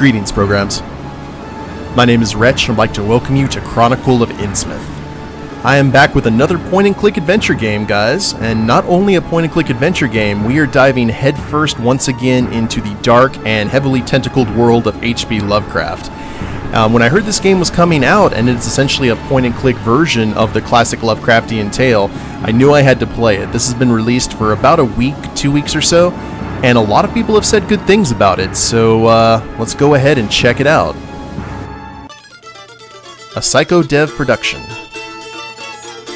Greetings, programs. My name is Wretch, and I'd like to welcome you to Chronicle of Innsmouth. I am back with another point-and-click adventure game, guys, and not only a point-and-click adventure game, we are diving headfirst once again into the dark and heavily tentacled world of H.P. Lovecraft. When I heard this game was coming out, and it's essentially a point-and-click version of the classic Lovecraftian tale, I knew I had to play it. This has been released for about a week, 2 weeks or so, and a lot of people have said good things about it, so let's go ahead and check it out. A Psycho Dev production.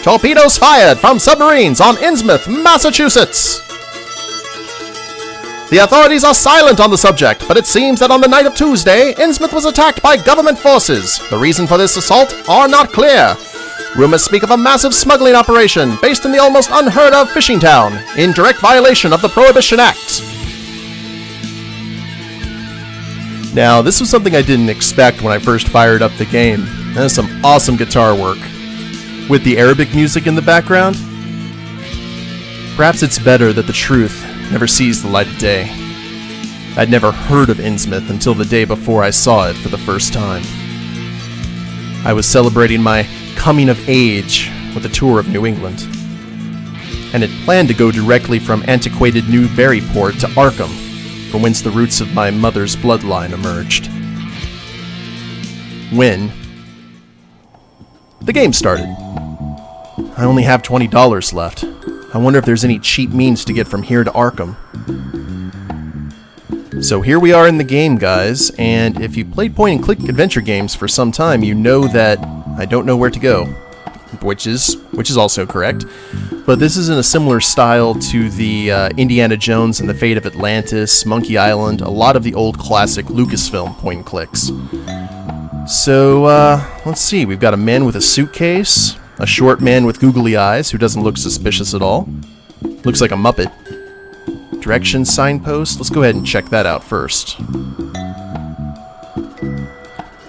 Torpedoes fired from submarines on Innsmouth, Massachusetts! The authorities are silent on the subject, but it seems that on the night of Tuesday, Innsmouth was attacked by government forces. The reason for this assault are not clear. Rumors speak of a massive smuggling operation based in the almost unheard-of fishing town, in direct violation of the Prohibition Act. Now, this was something I didn't expect when I first fired up the game. There's some awesome guitar work. With the Arabic music in the background, perhaps it's better that the truth never sees the light of day. I'd never heard of Innsmouth until the day before I saw it for the first time. I was celebrating my coming of age with a tour of New England, and had planned to go directly from antiquated Newburyport to Arkham, from whence the roots of my mother's bloodline emerged. When the game started. I only have $20 left. I wonder if there's any cheap means to get from here to Arkham. So here we are in the game, guys, and if you've played point-and-click adventure games for some time, you know that I don't know where to go, which is also correct. But this is in a similar style to the Indiana Jones and the Fate of Atlantis, Monkey Island, a lot of the old classic Lucasfilm point-and-clicks. So, let's see, we've got a man with a suitcase, a short man with googly eyes who doesn't look suspicious at all. Looks like a Muppet. Directions signpost, let's go ahead and check that out first.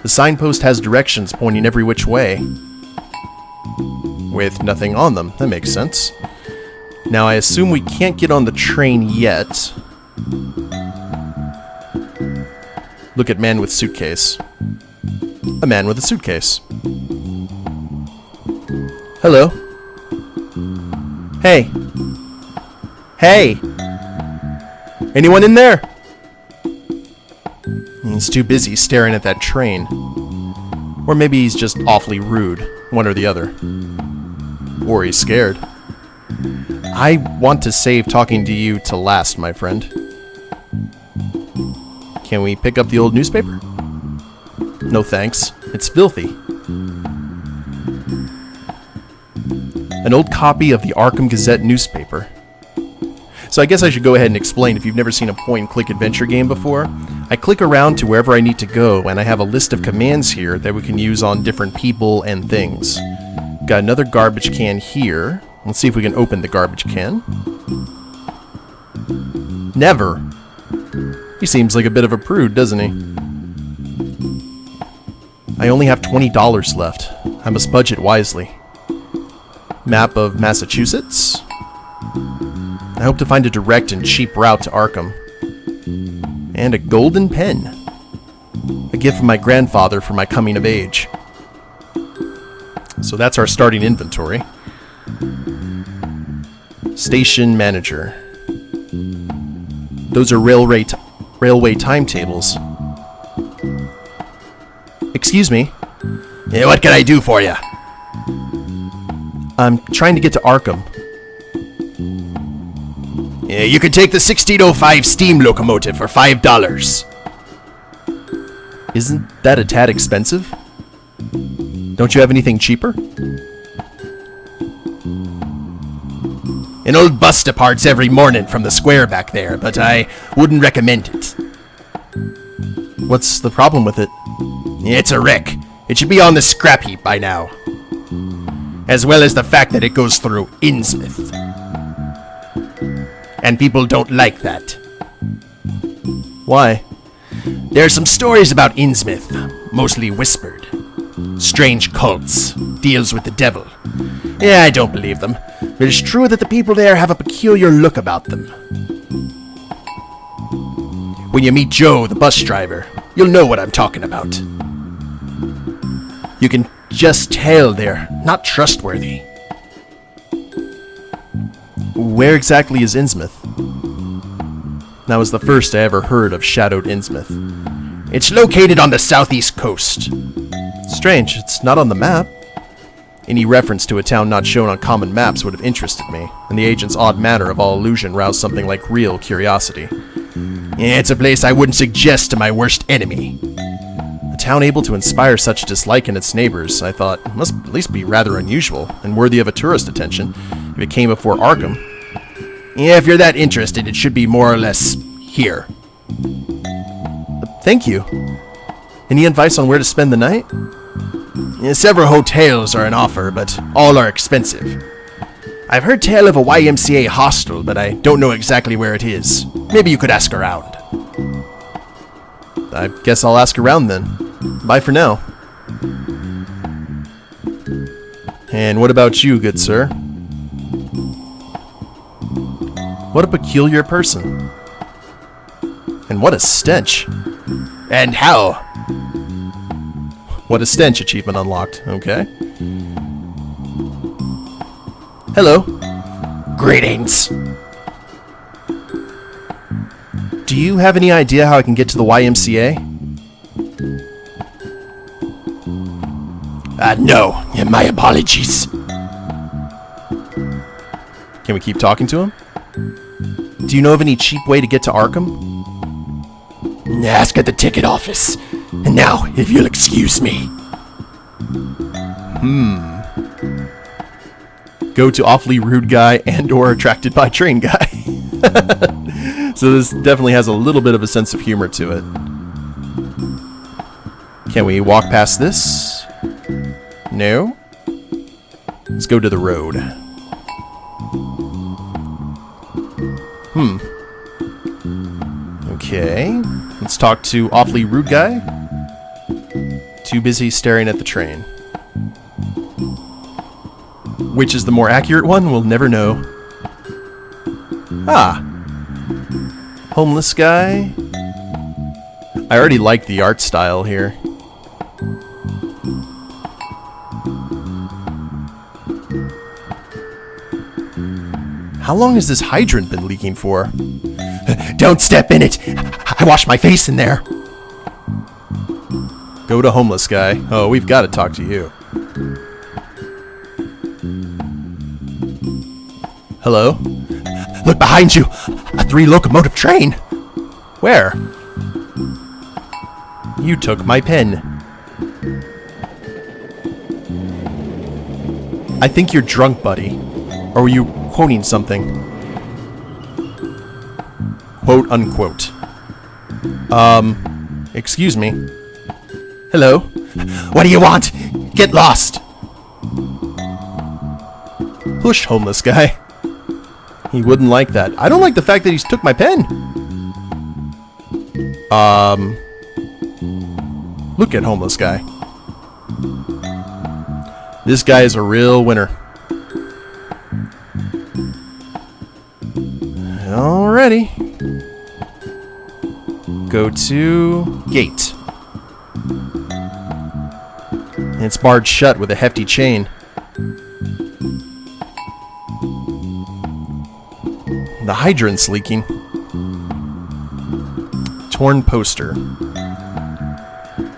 The signpost has directions pointing every which way, with nothing on them. That makes sense. Now, I assume we can't get on the train yet. Look at man with suitcase. A man with a suitcase. Hello? Hey. Hey! Anyone in there? He's too busy staring at that train. Or maybe he's just awfully rude, one or the other. Or he's scared. I want to save talking to you to last, my friend. Can we pick up the old newspaper? No thanks. It's filthy. An old copy of the Arkham Gazette newspaper. So I guess I should go ahead and explain if you've never seen a point-and-click adventure game before. I click around to wherever I need to go, and I have a list of commands here that we can use on different people and things. Got another garbage can here. Let's see if we can open the garbage can. Never. He seems like a bit of a prude, doesn't he? I only have $20 left. I must budget wisely. Map of Massachusetts. I hope to find a direct and cheap route to Arkham. And a golden pen. A gift from my grandfather for my coming of age. So that's our starting inventory. Station manager. Those are railway timetables. Excuse me. Yeah, what can I do for you? I'm trying to get to Arkham. Yeah, you can take the 1605 steam locomotive for $5. Isn't that a tad expensive? Don't you have anything cheaper? An old bus departs every morning from the square back there, but I wouldn't recommend it. What's the problem with it? It's a wreck. It should be on the scrap heap by now. As well as the fact that it goes through Innsmouth. And people don't like that. Why? There are some stories about Innsmouth, mostly whispered. Strange cults, deals with the devil. Yeah, I don't believe them. But it's true that the people there have a peculiar look about them. When you meet Joe, the bus driver, You'll know what I'm talking about. You can just tell they're not trustworthy. Where exactly is Innsmouth? That was the first I ever heard of shadowed Innsmouth. It's located on the southeast coast. Strange, it's not on the map. Any reference to a town not shown on common maps would have interested me, and the agent's odd manner of all illusion roused something like real curiosity. It's a place I wouldn't suggest to my worst enemy. A town able to inspire such dislike in its neighbors, I thought, must at least be rather unusual and worthy of a tourist attention if it came before Arkham. If you're that interested, it should be more or less here. Thank you. Any advice on where to spend the night? Several hotels are an offer, but all are expensive. I've heard tell of a YMCA hostel, but I don't know exactly where it is. Maybe you could ask around. I guess I'll ask around then. Bye for now. And what about you, good sir? What a peculiar person. And what a stench. And how? What a stench achievement unlocked, okay. Hello. Greetings. Do you have any idea how I can get to the YMCA? No. My apologies. Can we keep talking to him? Do you know of any cheap way to get to Arkham? Ask at the ticket office. And now, if you'll excuse me. Go to awfully rude guy and or attracted by train guy. So this definitely has a little bit of a sense of humor to it. Can we walk past this? No? Let's go to the road. Okay. Let's talk to awfully rude guy. Too busy staring at the train. Which is the more accurate one, we'll never know. Ah. Homeless guy. I already like the art style here. How long has this hydrant been leaking for? Don't step in it! I washed my face in there! Go to homeless guy. Oh, we've got to talk to you. Hello? Look behind you! A 3-locomotive train! Where? You took my pen. I think you're drunk, buddy. Or were you quoting something? Quote unquote. Excuse me. Hello? What do you want? Get lost! Push, homeless guy. He wouldn't like that. I don't like the fact that he's took my pen. Look at homeless guy. This guy is a real winner. Alrighty. Go to gate. It's barred shut with a hefty chain. The hydrant's leaking. Torn poster.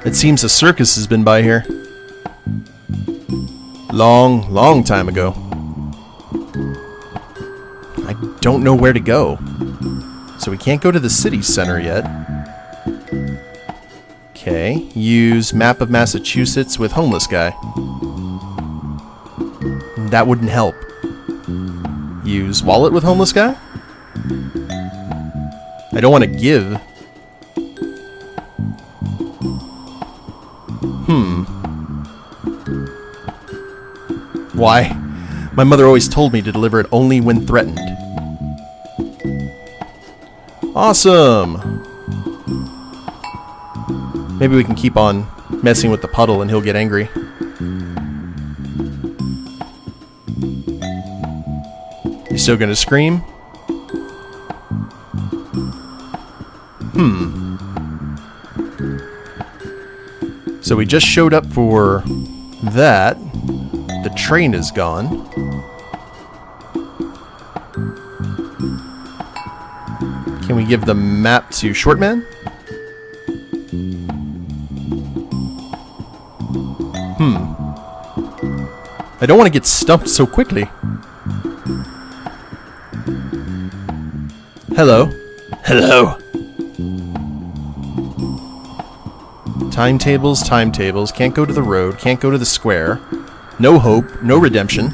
It seems a circus has been by here. Long time ago. I don't know where to go. So we can't go to the city center yet. Okay, use map of Massachusetts with homeless guy. That wouldn't help. Use wallet with homeless guy? I don't want to give. Why? My mother always told me to deliver it only when threatened. Awesome! Maybe we can keep on messing with the puddle and he'll get angry. You still gonna scream? So we just showed up for that. The train is gone. Can we give the map to Shortman? I don't want to get stumped so quickly. Hello. Hello. Timetables, timetables. Can't go to the road. Can't go to the square. No hope. No redemption.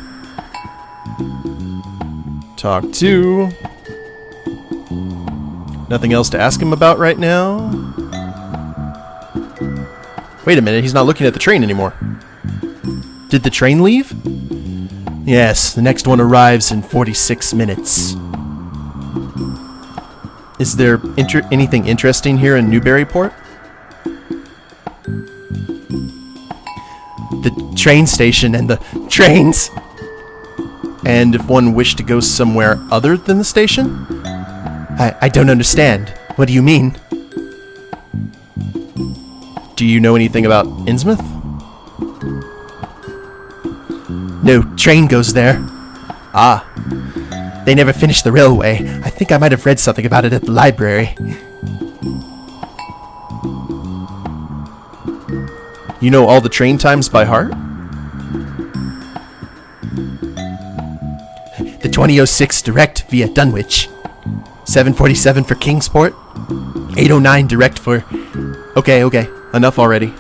Talk to... Nothing else to ask him about right now? Wait a minute, he's not looking at the train anymore. Did the train leave? Yes, the next one arrives in 46 minutes. Is there anything interesting here in Newburyport? The train station and the trains! And if one wished to go somewhere other than the station? I don't understand. What do you mean? Do you know anything about Innsmouth? No train goes there. Ah. They never finished the railway. I think I might have read something about it at the library. You know all the train times by heart? The 2006 direct via Dunwich. 747 for Kingsport. 809 direct for... Okay. Enough already.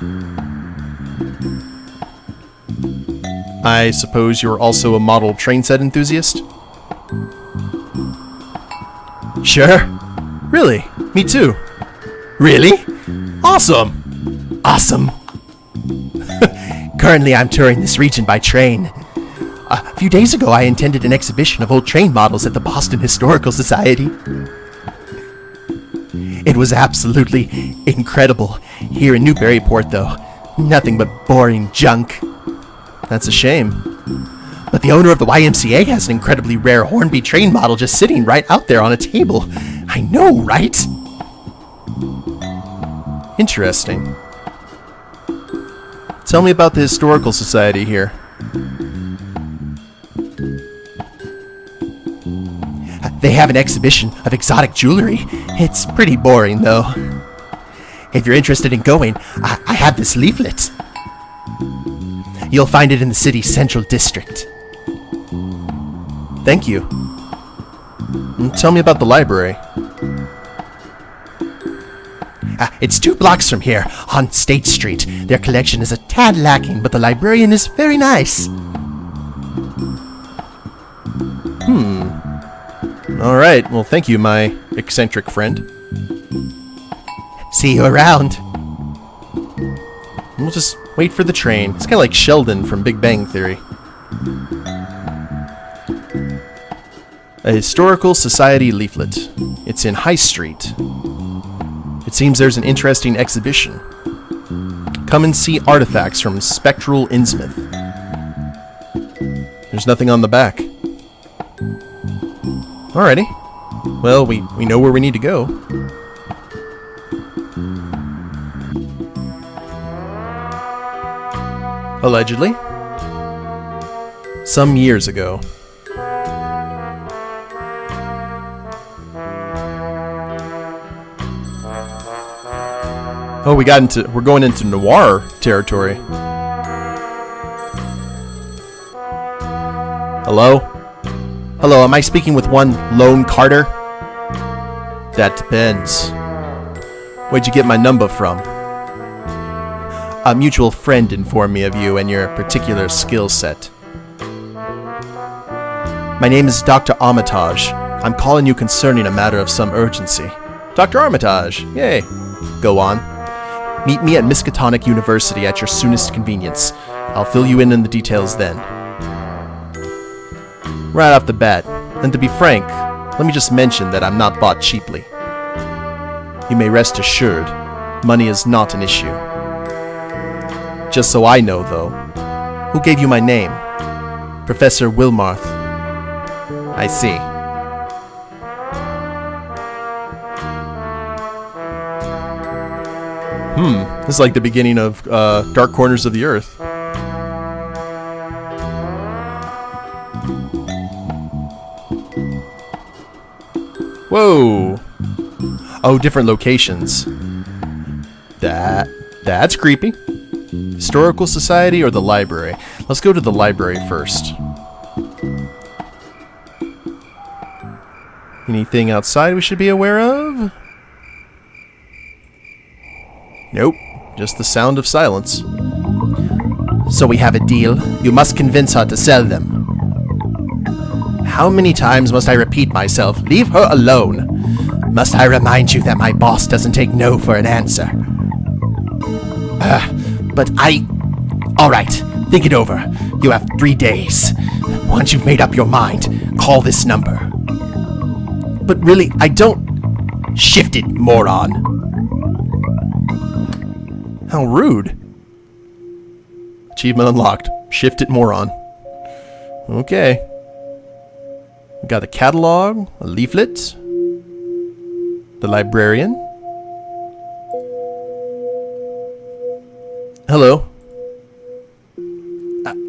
I suppose you're also a model train set enthusiast? Sure. Really? Me too. Really? Awesome. Awesome. Currently I'm touring this region by train. A few days ago I attended an exhibition of old train models at the Boston Historical Society. It was absolutely incredible. Here in Newburyport, though, nothing but boring junk. That's a shame. But the owner of the YMCA has an incredibly rare Hornby train model just sitting right out there on a table. I know, right? Interesting. Tell me about the Historical Society here. They have an exhibition of exotic jewelry. It's pretty boring, though. If you're interested in going, I have this leaflet. You'll find it in the city's central district. Thank you. Tell me about the library. It's 2 blocks from here, on State Street. Their collection is a tad lacking, but the librarian is very nice. Alright, well thank you, my eccentric friend. See you around. We'll just wait for the train. It's kind of like Sheldon from Big Bang Theory. A Historical Society leaflet. It's in High Street. It seems there's an interesting exhibition. Come and see artifacts from spectral Innsmouth. There's nothing on the back. Alrighty. Well, we know where we need to go. Allegedly. Some years ago. Oh, we're going into noir territory. Hello? Hello, am I speaking with one Lone Carter? That depends. Where'd you get my number from? A mutual friend informed me of you and your particular skill set. My name is Dr. Armitage. I'm calling you concerning a matter of some urgency. Dr. Armitage, yay. Go on. Meet me at Miskatonic University at your soonest convenience. I'll fill you in on the details then. Right off the bat, and to be frank, let me just mention that I'm not bought cheaply. You may rest assured, money is not an issue. Just so I know, though, who gave you my name? Professor Wilmarth. I see. This is like the beginning of Dark Corners of the Earth. Whoa! Oh, different locations. That's creepy. Historical Society or the library? Let's go to the library first. Anything outside we should be aware of? Nope. Just the sound of silence. So we have a deal. You must convince her to sell them. How many times must I repeat myself? Leave her alone. Must I remind you that my boss doesn't take no for an answer? But all right, think it over. You have 3 days. Once you've made up your mind, call this number. But really, I don't... Shift it, moron. How rude. Achievement unlocked. Shift it, moron. Okay. We got a catalog, a leaflet, the librarian. Hello.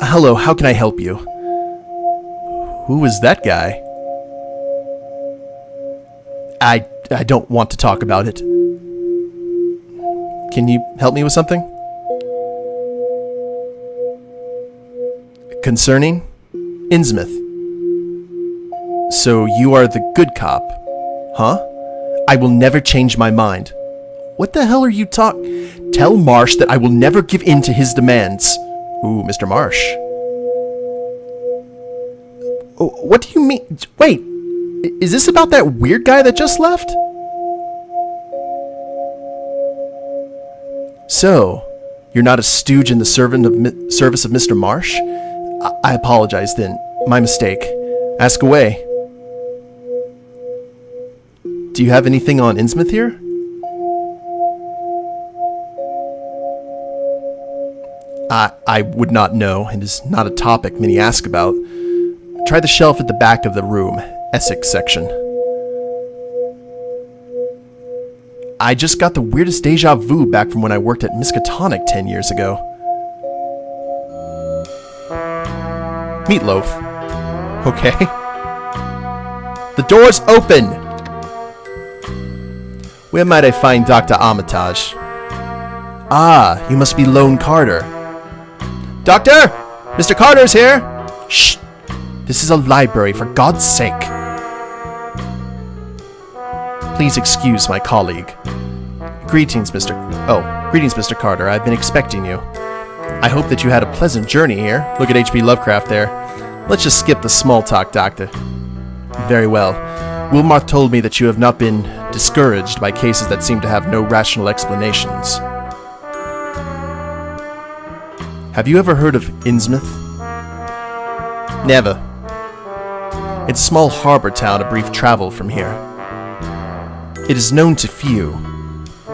Hello, how can I help you? Who is that guy? I don't want to talk about it. Can you help me with something? Concerning Innsmouth. So you are the good cop, huh? I will never change my mind. What the hell are you Tell Marsh that I will never give in to his demands. Ooh, Mr. Marsh. Oh, what do you mean? Wait, is this about that weird guy that just left? So, you're not a stooge in the service of Mr. Marsh? I apologize then. My mistake. Ask away. Do you have anything on Innsmouth here? I would not know. It is not a topic many ask about. Try the shelf at the back of the room, Essex section. I just got the weirdest deja vu back from when I worked at Miskatonic 10 years ago. Meatloaf. Okay. The door's open! Where might I find Dr. Armitage? Ah, you must be Lone Carter. Doctor! Mr. Carter's here! Shh! This is a library, for God's sake. Please excuse my colleague. Greetings, Mr. Carter. I've been expecting you. I hope that you had a pleasant journey here. Look at H.P. Lovecraft there. Let's just skip the small talk, Doctor. Very well. Wilmarth told me that you have not been discouraged by cases that seem to have no rational explanations. Have you ever heard of Innsmouth? Never. It's a small harbor town a brief travel from here. It is known to few.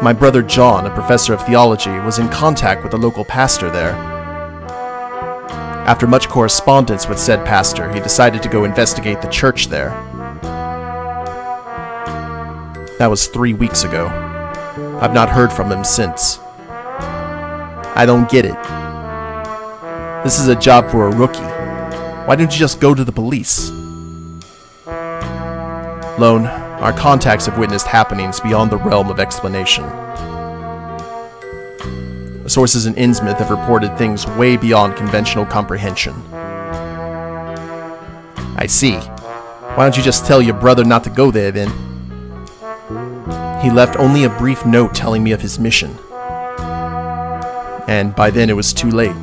My brother John, a professor of theology, was in contact with the local pastor there. After much correspondence with said pastor, he decided to go investigate the church there. That was 3 weeks ago. I've not heard from him since. I don't get it. This is a job for a rookie. Why don't you just go to the police? Lone, our contacts have witnessed happenings beyond the realm of explanation. Sources in Innsmouth have reported things way beyond conventional comprehension. I see. Why don't you just tell your brother not to go there then? He left only a brief note telling me of his mission. And by then it was too late.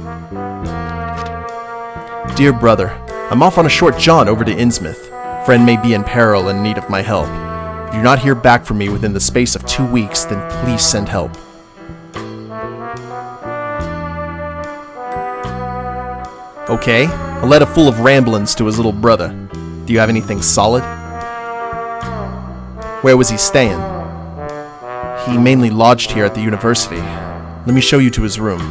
Dear brother, I'm off on a short jaunt over to Innsmouth. Friend may be in peril and in need of my help. If you do not hear back from me within the space of 2 weeks, then please send help. Okay, a letter full of ramblings to his little brother. Do you have anything solid? Where was he staying? He mainly lodged here at the university. Let me show you to his room.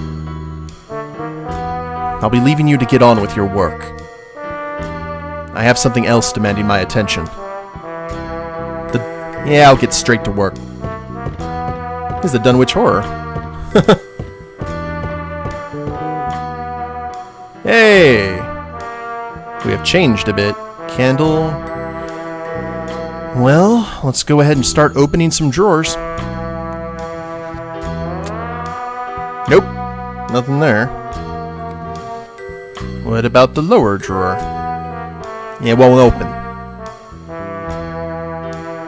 I'll be leaving you to get on with your work. I have something else demanding my attention. Yeah, I'll get straight to work. This is the Dunwich Horror. Hey! We have changed a bit. Candle. Well, let's go ahead and start opening some drawers. Nope. Nothing there. What about the lower drawer? Yeah, it won't open.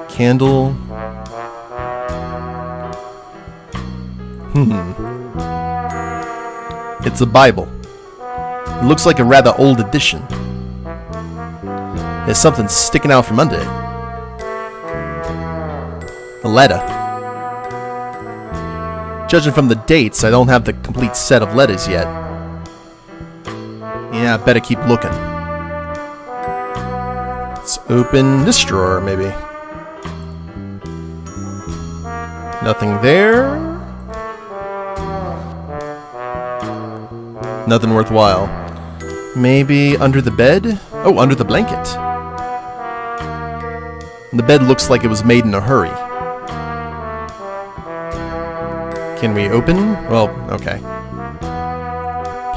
Candle. It's a Bible. It looks like a rather old edition. There's something sticking out from under it. A letter. Judging from the dates, I don't have the complete set of letters yet. Yeah, I better keep looking. Let's open this drawer, maybe. Nothing there. Nothing worthwhile. Maybe under the bed? Oh, under the blanket. The bed looks like it was made in a hurry. Can we open? Well, okay.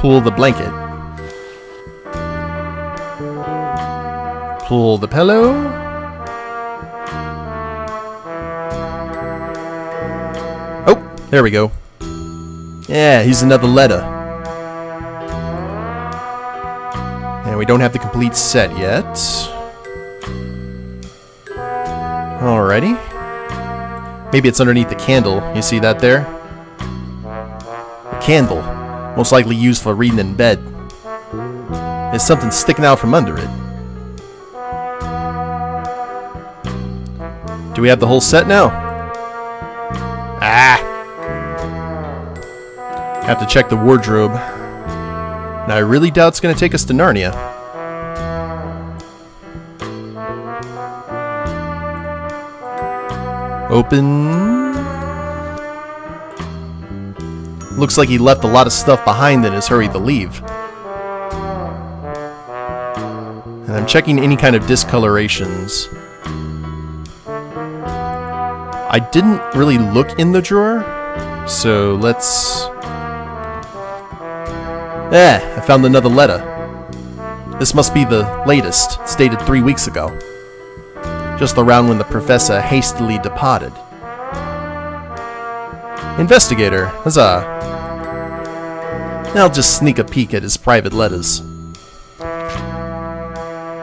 Pull the blanket. Pull the pillow. Oh, there we go. Yeah, here's another letter. And we don't have the complete set yet. Alrighty. Maybe it's underneath the candle. You see that there? A candle. Most likely used for reading in bed. There's something sticking out from under it. Do we have the whole set now? Ah! Have to check the wardrobe. Now I really doubt it's going to take us to Narnia. Open. Looks like he left a lot of stuff behind in his hurry to leave. And I'm checking any kind of discolorations. I didn't really look in the drawer, so let's... I found another letter. This must be the latest. It's dated 3 weeks ago. Just around when the professor hastily departed. Investigator, huzzah. I'll just sneak a peek at his private letters.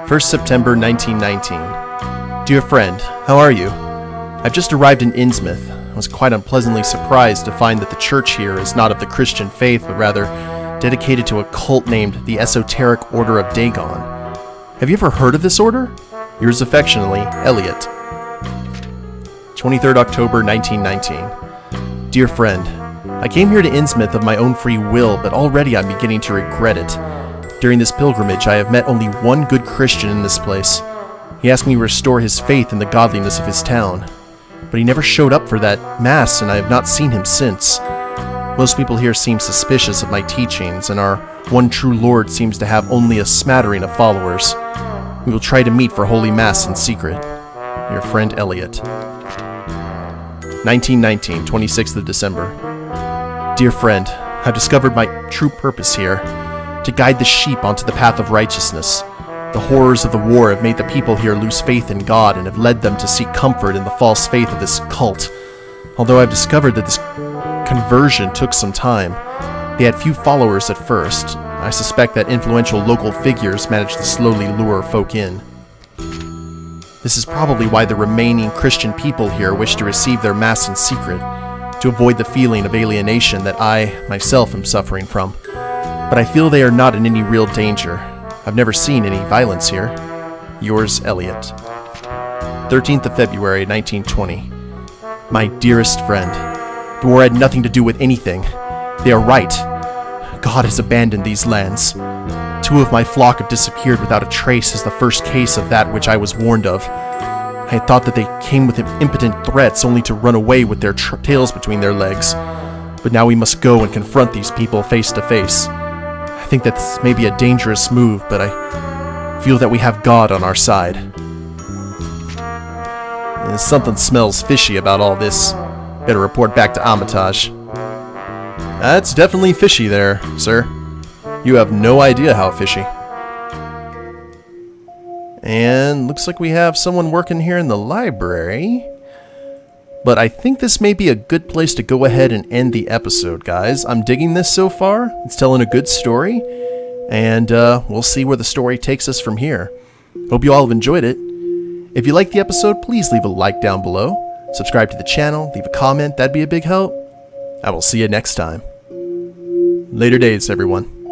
1st September 1919. Dear friend, how are you? I've just arrived in Innsmouth. I was quite unpleasantly surprised to find that the church here is not of the Christian faith, but rather dedicated to a cult named the Esoteric Order of Dagon. Have you ever heard of this order? Yours affectionately, Elliot. 23rd October 1919. Dear friend, I came here to Innsmouth of my own free will, but already I'm beginning to regret it. During this pilgrimage, I have met only one good Christian in this place. He asked me to restore his faith in the godliness of his town. But he never showed up for that mass, and I have not seen him since. Most people here seem suspicious of my teachings, and our one true Lord seems to have only a smattering of followers. We will try to meet for Holy Mass in secret. Your friend Elliot. 1919, 26th of December. Dear friend, I've discovered my true purpose here, to guide the sheep onto the path of righteousness. The horrors of the war have made the people here lose faith in God and have led them to seek comfort in the false faith of this cult. Although I've discovered that this conversion took some time, they had few followers at first. I suspect that influential local figures managed to slowly lure folk in. This is probably why the remaining Christian people here wish to receive their Mass in secret, to avoid the feeling of alienation that I, myself, am suffering from. But I feel they are not in any real danger. I've never seen any violence here. Yours, Elliot. 13th of February, 1920. My dearest friend, the war had nothing to do with anything. They are right. God has abandoned these lands. 2 of my flock have disappeared without a trace as the first case of that which I was warned of. I had thought that they came with impotent threats only to run away with their tails between their legs. But now we must go and confront these people face to face. I think that this may be a dangerous move, but I feel that we have God on our side. Something smells fishy about all this. Better report back to Armitage. That's definitely fishy there, sir. You have no idea how fishy. And looks like we have someone working here in the library. But I think this may be a good place to go ahead and end the episode, guys. I'm digging this so far. It's telling a good story. And we'll see where the story takes us from here. Hope you all have enjoyed it. If you liked the episode, please leave a like down below. Subscribe to the channel, leave a comment, that'd be a big help. I will see you next time. Later days, everyone.